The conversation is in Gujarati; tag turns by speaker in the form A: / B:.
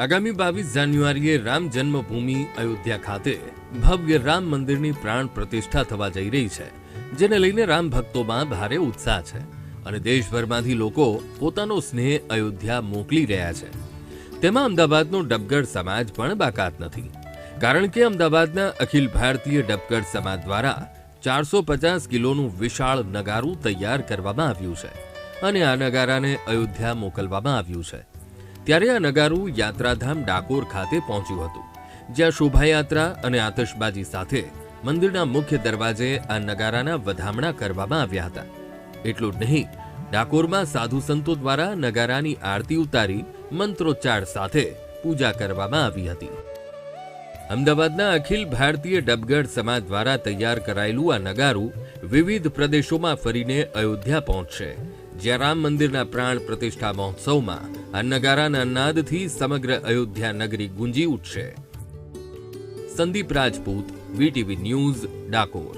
A: આગામી 22 જાન્યુઆરીએ રામ જન્મભૂમિ અયોધ્યા ખાતે ભવ્ય રામ મંદિરની પ્રાણ પ્રતિષ્ઠા થવા જઈ રહી છે, જેને લઈને રામ ભક્તોમાં ભારે ઉત્સાહ છે અને દેશભરમાંથી લોકો પોતાનો સ્નેહ અયોધ્યા મોકલી રહ્યા છે. તેમાં અમદાવાદનો ડબગઢ સમાજ પણ બાકાત નથી, કારણ કે અમદાવાદના અખિલ ભારતીય ડબગઢ સમાજ દ્વારા 450 કિલોનું વિશાળ નગારું તૈયાર કરવામાં આવ્યું છે અને આ નગારાને અયોધ્યા મોકલવામાં આવ્યું છે. ત્યારે આ નગારું યાત્રાધામ ડાકોર ખાતે પહોંચ્યું હતું, જ્યાં શોભાયાત્રા અને આતશબાજી સાથે મંદિરના મુખ્ય દરવાજે આ નગારાના વધામણા કરવામાં આવ્યા હતા. એટલું જ નહીં, ડાકોરમાં સાધુ સંતો દ્વારા નગારાની આરતી ઉતારી મંત્રોચ્ચાર સાથે પૂજા કરવામાં આવી હતી. અમદાવાદના અખિલ ભારતીય ડબગઢ સમાજ દ્વારા તૈયાર કરાયેલું આ નગારું વિવિધ પ્રદેશોમાં ફરીને અયોધ્યા પહોંચશે, જ્યાં રામ મંદિરના પ્રાણ પ્રતિષ્ઠા મહોત્સવમાં આ નગારાના નાદથી સમગ્ર અયોધ્યા નગરી ગુંજી ઉઠશે. Sandeep Rajput, VTV news, Dakor.